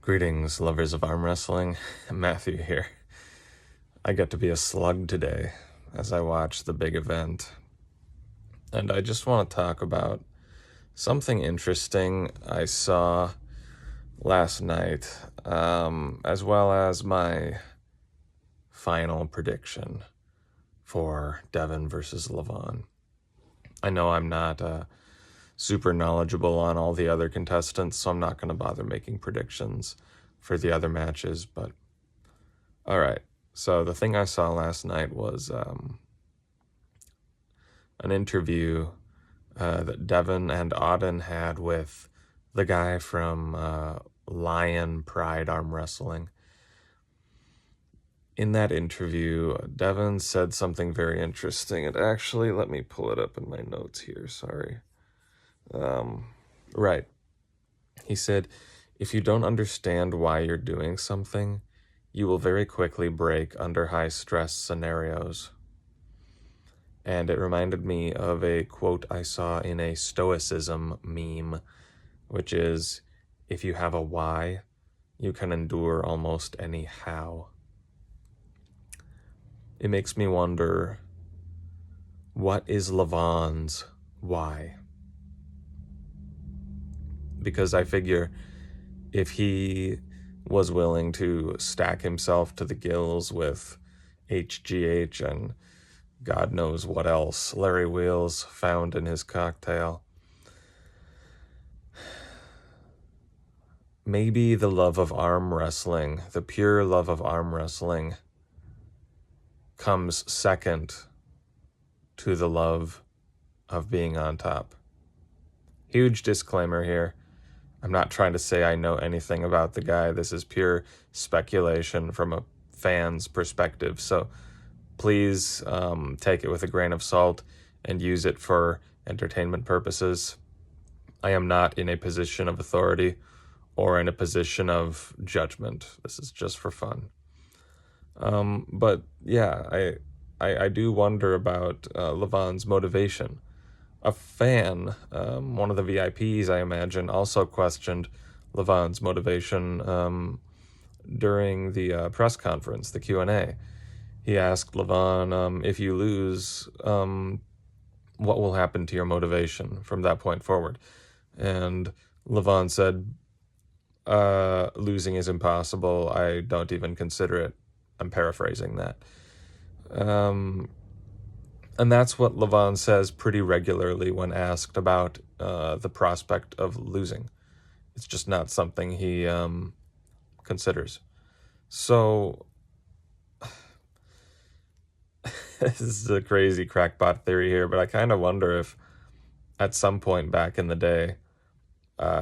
Greetings, lovers of arm wrestling. Matthew here. I get to be a slug today as I watch the big event. And I just want to talk about something interesting I saw last night, as well as my final prediction for Levan versus Levan. I know I'm not super knowledgeable on all the other contestants, so I'm not going to bother making predictions for the other matches, but all right. So the thing I saw last night was an interview that Levan and Auden had with the guy from Lion Pride Arm Wrestling. In that interview, Levan said something very interesting. And actually, let me pull it up in my notes here. Sorry. Right. He said, if you don't understand why you're doing something, you will very quickly break under high stress scenarios. And it reminded me of a quote I saw in a Stoicism meme, which is, if you have a why, you can endure almost any how. It makes me wonder, what is Levan's why? Because I figure if he was willing to stack himself to the gills with HGH and God knows what else Larry Wheels found in his cocktail, maybe the love of arm wrestling, the pure love of arm wrestling, comes second to the love of being on top. Huge disclaimer here. I'm not trying to say I know anything about the guy. This is pure speculation from a fan's perspective. So please take it with a grain of salt and use it for entertainment purposes. I am not in a position of authority or in a position of judgment. This is just for fun. But yeah, I do wonder about Levan's motivation. A fan, one of the VIPs, I imagine, also questioned Levan's motivation during the press conference, the Q&A. He asked Levan, if you lose, what will happen to your motivation from that point forward? And Levan said, losing is impossible. I don't even consider it. I'm paraphrasing that. And that's what Levan says pretty regularly when asked about the prospect of losing. It's just not something he considers. So this is a crazy crackpot theory here, but I kind of wonder if at some point back in the day,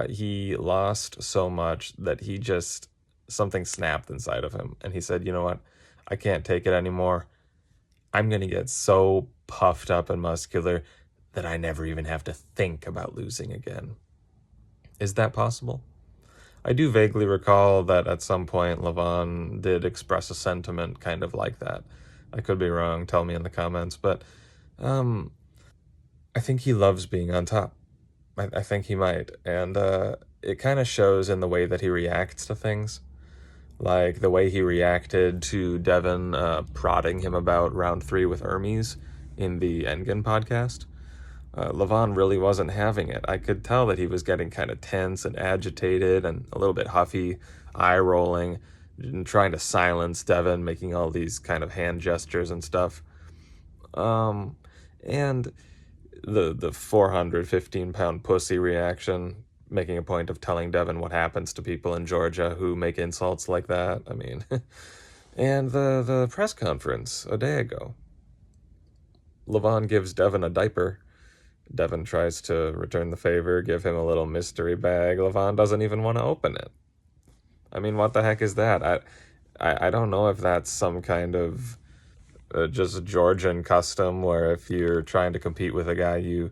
he lost so much that something snapped inside of him. And he said, you know what? I can't take it anymore. I'm going to get so puffed up and muscular that I never even have to think about losing again. Is that possible? I do vaguely recall that at some point Levan did express a sentiment kind of like that. I could be wrong, tell me in the comments, but I think he loves being on top. I think he might, and it kind of shows in the way that he reacts to things. Like the way he reacted to Levan prodding him about round 3 with Hermes in the Engen podcast. Levan really wasn't having it. I could tell that he was getting kind of tense and agitated and a little bit huffy, eye rolling, and trying to silence Levan, making all these kind of hand gestures and stuff. And the 415-pound pussy reaction, making a point of telling Levan what happens to people in Georgia who make insults like that. I mean, and the press conference a day ago. Levan gives Levan a diaper. Levan tries to return the favor, give him a little mystery bag. Levan doesn't even want to open it. I mean, what the heck is that? I don't know if that's some kind of just Georgian custom where if you're trying to compete with a guy, you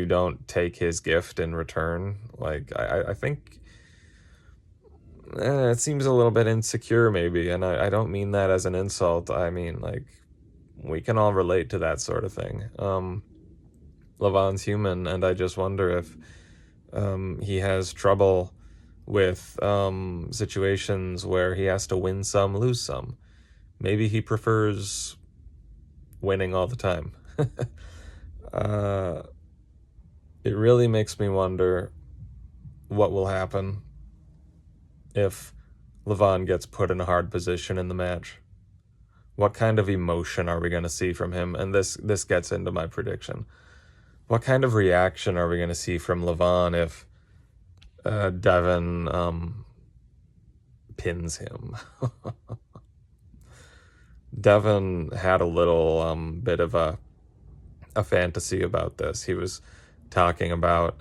don't take his gift in return. Like, I think it seems a little bit insecure maybe, and I don't mean that as an insult. I mean, like, we can all relate to that sort of thing. Levan's human, and I just wonder if he has trouble with situations where he has to win some, lose some. Maybe he prefers winning all the time. uh, it really makes me wonder what will happen if Levan gets put in a hard position in the match. What kind of emotion are we going to see from him? And this gets into my prediction. What kind of reaction are we going to see from Levan if Devin pins him? Devin had a little bit of a fantasy about this. He was talking about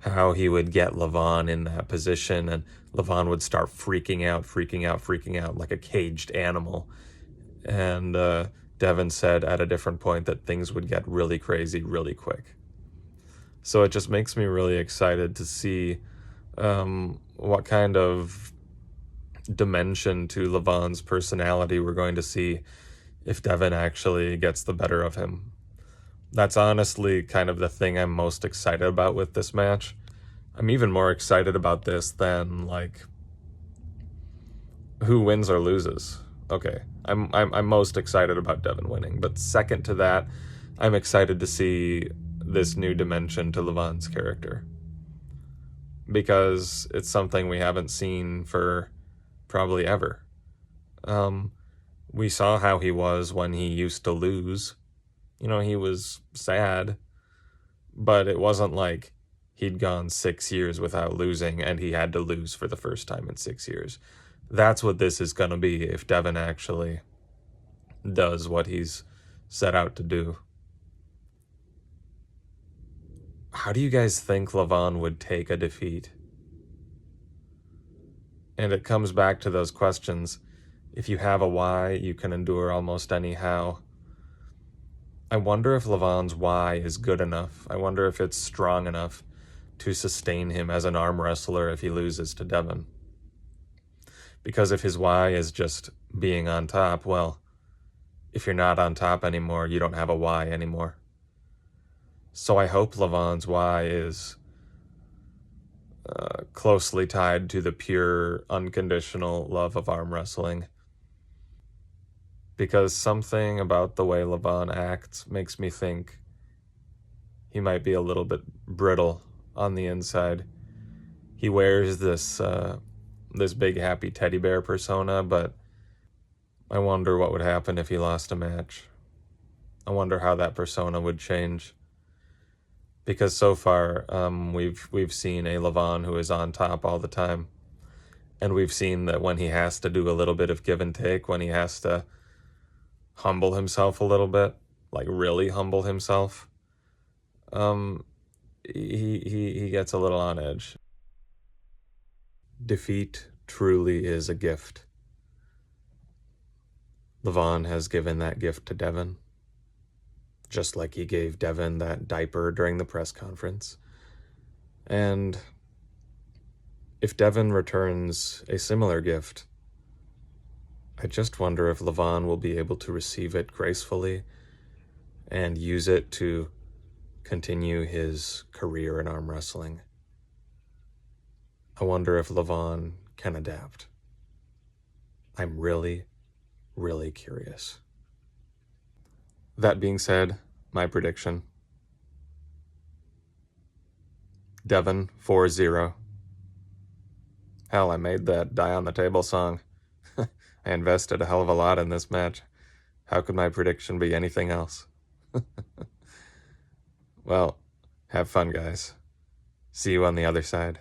how he would get Levan in that position, and Levan would start freaking out like a caged animal. And Devin said at a different point that things would get really crazy really quick. So it just makes me really excited to see what kind of dimension to Levan's personality we're going to see if Devin actually gets the better of him. That's honestly kind of the thing I'm most excited about with this match. I'm even more excited about this than, like, who wins or loses. Okay, I'm most excited about Devin winning, but second to that, I'm excited to see this new dimension to Levan's character, because it's something we haven't seen for probably ever. We saw how he was when he used to lose. You know, he was sad, but it wasn't like he'd gone 6 years without losing and he had to lose for the first time in 6 years. That's what this is going to be if Devin actually does what he's set out to do. How do you guys think Levan would take a defeat? And it comes back to those questions. If you have a why, you can endure almost any how. I wonder if Levan's why is good enough. I wonder if it's strong enough to sustain him as an arm wrestler if he loses to Devin. Because if his why is just being on top, well, if you're not on top anymore, you don't have a why anymore. So I hope Levan's why is closely tied to the pure, unconditional love of arm wrestling. Because something about the way Levan acts makes me think he might be a little bit brittle on the inside. He wears this big happy teddy bear persona, but I wonder what would happen if he lost a match. I wonder how that persona would change. Because so far, we've seen a Levan who is on top all the time. And we've seen that when he has to do a little bit of give and take, when he has to humble himself a little bit, like really humble himself, he gets a little on edge. Defeat truly is a gift. Levan has given that gift to Devin, just like he gave Devin that diaper during the press conference. And if Devin returns a similar gift, I just wonder if Levan will be able to receive it gracefully and use it to continue his career in arm wrestling. I wonder if Levan can adapt. I'm really, really curious. That being said, my prediction: Devin 4-0. Hell, I made that Die on the Table song. I invested a hell of a lot in this match. How could my prediction be anything else? Well, have fun, guys. See you on the other side.